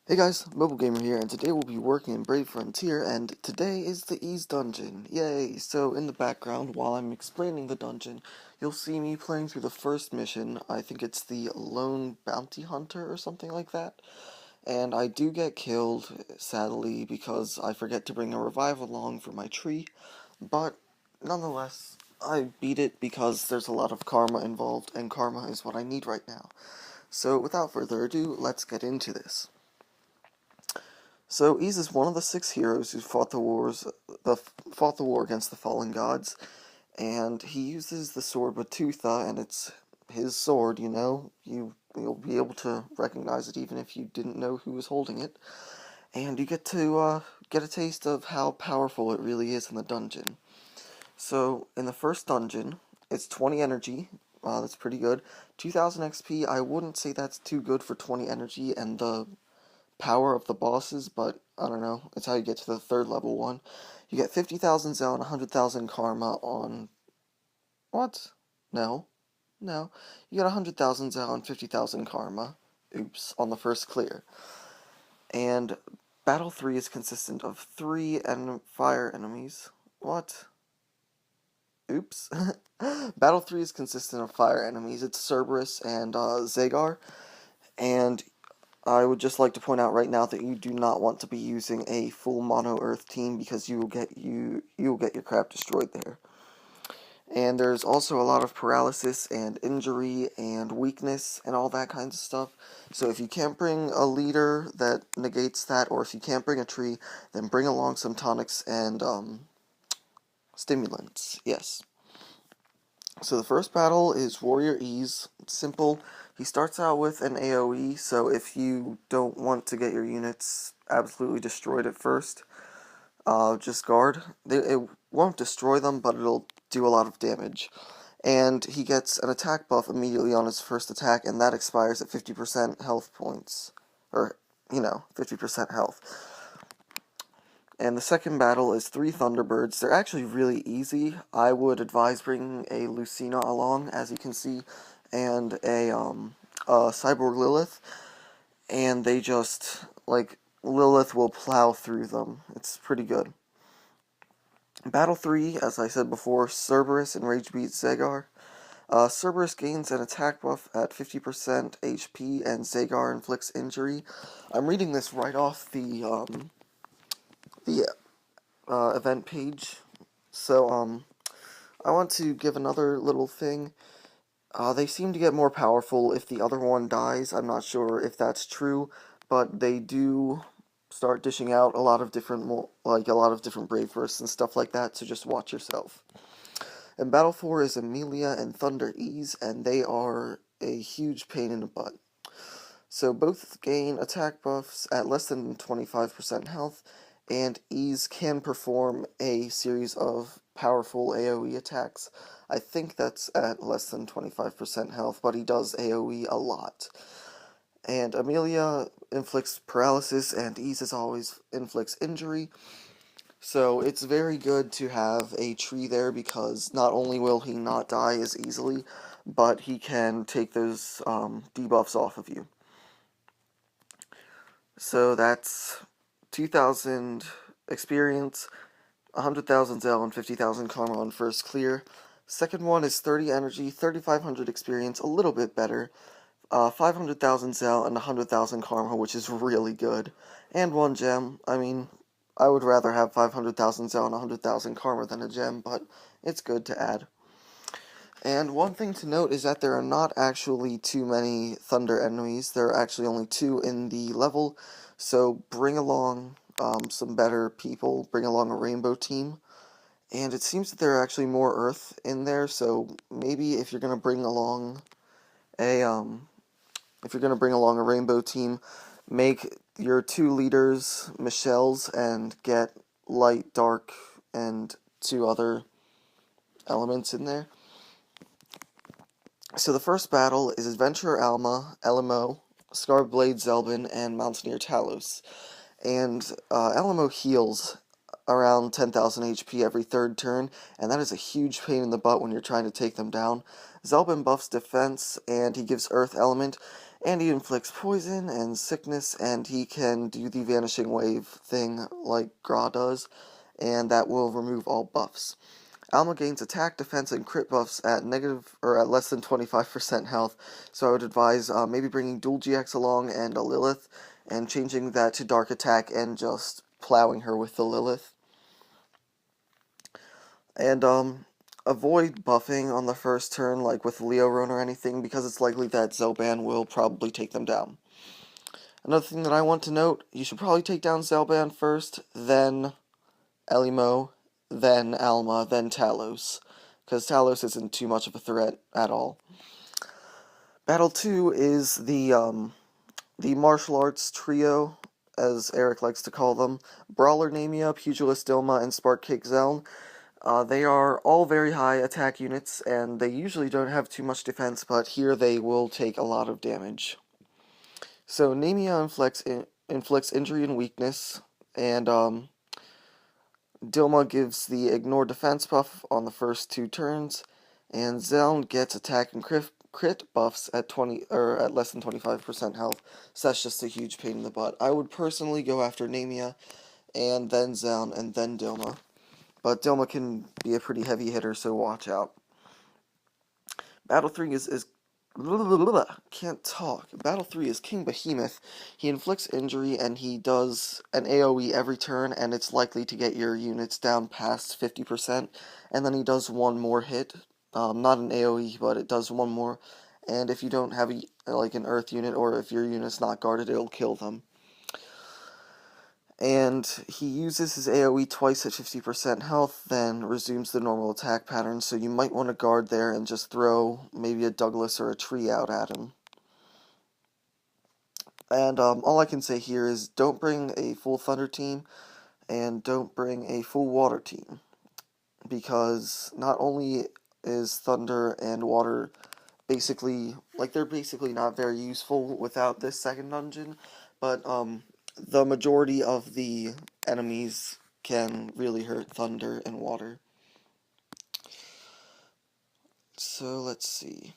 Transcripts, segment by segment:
Hey guys, Mobile Gamer here, and today we'll be working in Brave Frontier, and today is the Ease Dungeon. Yay! So in the background, while I'm explaining the dungeon, you'll see me playing through the first mission. I think it's the Lone Bounty Hunter or something like that. And I do get killed, sadly, because I forget to bring a revive along for my tree, but nonetheless, I beat it because there's a lot of karma involved, and karma is what I need right now. So without further ado, let's get into this. So Ys is one of the 6 heroes who fought the war against the fallen gods, and he uses the sword Batutha, and it's his sword. You'll be able to recognize it even if you didn't know who was holding it, and you get to get a taste of how powerful it really is in the dungeon. So in the first dungeon, it's 20 energy. That's pretty good. 2,000 XP. I wouldn't say that's too good for 20 energy, and the power of the bosses, but I don't know. It's how you get to the third level one. You get 50,000 Zel and 100,000 Karma on... What? No. No. You get 100,000 Zel and 50,000 Karma. Oops. On the first clear. And Battle 3 is consistent of 3 fire enemies. What? Oops. Battle 3 is consistent of fire enemies. It's Cerberus and Zagar. And I would just like to point out right now that you do not want to be using a full mono earth team because you will get your crap destroyed there. And there's also a lot of paralysis and injury and weakness and all that kinds of stuff. So if you can't bring a leader that negates that, or if you can't bring a tree, then bring along some tonics and stimulants. Yes. So the first battle is Warrior Ys. It's simple. He starts out with an AoE, so if you don't want to get your units absolutely destroyed at first, just guard. It won't destroy them, but it'll do a lot of damage. And he gets an attack buff immediately on his first attack, and that expires at 50% health points. Or, 50% health. And the second battle is 3 Thunderbirds. They're actually really easy. I would advise bringing a Lucina along, as you can see, and a Cyborg Lilith. And they just, Lilith will plow through them. It's pretty good. Battle 3, as I said before, Cerberus and Rage Beat Zagar. Cerberus gains an attack buff at 50% HP, and Zagar inflicts injury. I'm reading this right off the event page. So, I want to give another little thing. They seem to get more powerful if the other one dies. I'm not sure if that's true, but they do start dishing out a lot of different, brave bursts and stuff like that, so just watch yourself. And Battle 4 is Amelia and Thunder Ys, and they are a huge pain in the butt. So both gain attack buffs at less than 25% health, and Ys can perform a series of powerful AoE attacks. I think that's at less than 25% health, but he does AoE a lot. And Amelia inflicts paralysis, and Ys, as always, inflicts injury. So it's very good to have a tree there, because not only will he not die as easily, but he can take those debuffs off of you. So that's 2,000 experience, 100,000 Zel, and 50,000 Karma on first clear. Second one is 30 energy, 3,500 experience, a little bit better. 500,000 Zel and 100,000 Karma, which is really good. And 1 gem. I mean, I would rather have 500,000 Zel and 100,000 Karma than a gem, but it's good to add. And one thing to note is that there are not actually too many Thunder enemies. There are actually only 2 in the level, so bring along some better people. Bring along a rainbow team. And it seems that there are actually more Earth in there, so maybe if you're going to bring along a rainbow team, make your 2 leaders Michelle's and get light, dark, and 2 other elements in there. So the first battle is Adventurer Alma, LMO, Scarblade Zelbin, and Mountaineer Talos. And Alamo heals around 10,000 HP every third turn, and that is a huge pain in the butt when you're trying to take them down. Zelbin buffs defense, and he gives Earth Element, And he inflicts poison and sickness, and he can do the Vanishing Wave thing like Gra does, and that will remove all buffs. Alma gains attack, defense, and crit buffs at negative or at less than 25% health, so I would advise maybe bringing dual GX along and a Lilith, and changing that to dark attack and just plowing her with the Lilith. And avoid buffing on the first turn, like with Leo Rune or anything, because it's likely that Zelban will probably take them down. Another thing that I want to note, you should probably take down Zelban first, then Elimo, then Alma, then Talos, because Talos isn't too much of a threat at all. Battle 2 is the martial arts trio, as Eric likes to call them. Brawler Namia, Pugilist Dilma, and Spark Cake Zeln. They are all very high attack units, and they usually don't have too much defense, but here they will take a lot of damage. So Namia inflicts injury and weakness, and Dilma gives the ignore defense buff on the first 2 turns, and Zeln gets attack and crit buffs at at less than 25% health. So that's just a huge pain in the butt. I would personally go after Namia, and then Zeln, and then Dilma. But Dilma can be a pretty heavy hitter, so watch out. Battle 3 is can't talk. Battle 3 is King Behemoth. He inflicts injury, and he does an AoE every turn, and it's likely to get your units down past 50%, and then he does one more hit. Not an AoE, but it does one more, and if you don't have an earth unit, or if your unit's not guarded, it'll kill them. And he uses his AoE twice at 50% health, then resumes the normal attack pattern, so you might want to guard there and just throw maybe a Douglas or a tree out at him. And all I can say here is don't bring a full Thunder team, and don't bring a full Water team, because not only is Thunder and Water they're basically not very useful without this second dungeon, but the majority of the enemies can really hurt Thunder and Water. So let's see.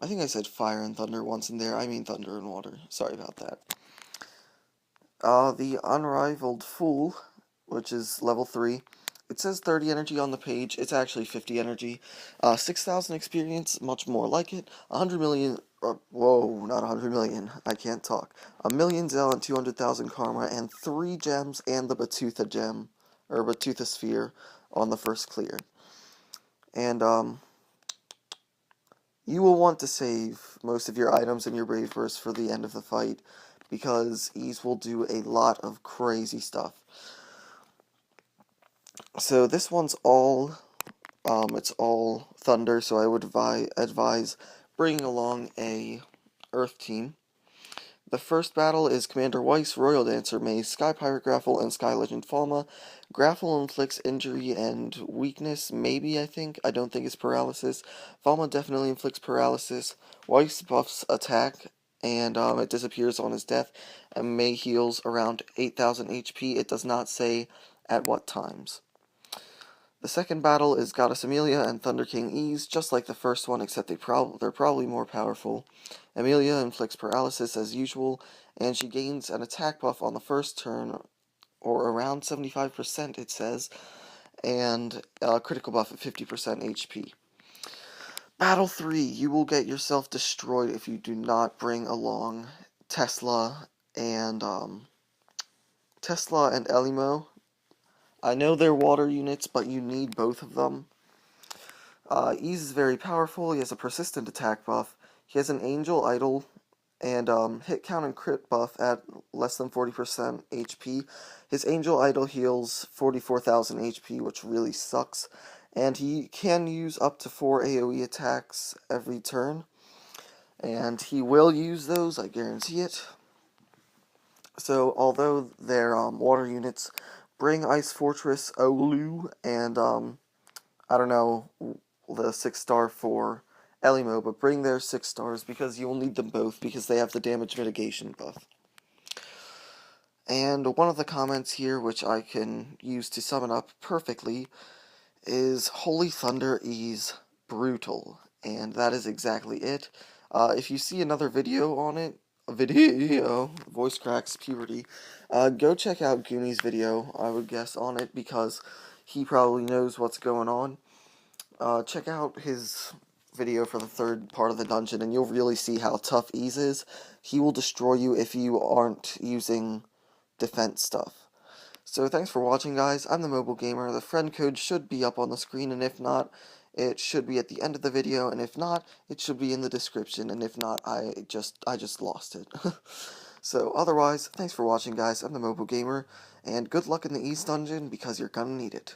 I think I said Fire and Thunder once in there. I mean Thunder and Water. Sorry about that. The Unrivaled Fool, which is level 3. It says 30 energy on the page. It's actually 50 energy. 6,000 experience, much more like it. 100 million... whoa, not 100 million. I can't talk. 1,000,000 Zel and 200,000 Karma, and 3 gems and the Batutha gem, or Batutha Sphere, on the first clear. And, you will want to save most of your items in your Brave Burst for the end of the fight, because Ease will do a lot of crazy stuff. So this one's it's all Thunder, so I would advise bringing along a Earth team. The first battle is Commander Weiss, Royal Dancer, Maze, Sky Pirate Graffle, and Sky Legend Falma. Graffle inflicts injury and weakness, maybe, I think. I don't think it's paralysis. Falma definitely inflicts paralysis. Weiss buffs attack, and it disappears on his death. And May heals around 8,000 HP. It does not say at what times. The second battle is Goddess Amelia and Thunder King Ease, just like the first one, except they're probably more powerful. Amelia inflicts paralysis as usual, and she gains an attack buff on the first turn, or around 75% it says, and a critical buff at 50% HP. Battle 3, you will get yourself destroyed if you do not bring along Tesla and Elimo. I know they're water units, but you need both of them. Ease is very powerful. He has a persistent attack buff. He has an Angel Idol and hit count and crit buff at less than 40% HP. His Angel Idol heals 44,000 HP, which really sucks. And he can use up to 4 AoE attacks every turn. And he will use those, I guarantee it. So, although they're water units, bring Ice Fortress, Olu, and I don't know the 6-star for Elimo, but bring their 6 stars because you'll need them both because they have the damage mitigation buff. And one of the comments here, which I can use to sum it up perfectly, is Holy Thunder is brutal, and that is exactly it. If you see another video on it, voice cracks, puberty, go check out Goonie's video, I would guess, on it, because he probably knows what's going on. Check out his video for the third part of the dungeon, and you'll really see how tough Ease is. He will destroy you if you aren't using defense stuff. So thanks for watching, guys. I'm the Mobile Gamer. The friend code should be up on the screen, and if not, it should be at the end of the video, and if not, it should be in the description, and if not, I just lost it. So otherwise, thanks for watching, guys. I'm the Mobile Gamer, and good luck in the East Dungeon, because you're gonna need it.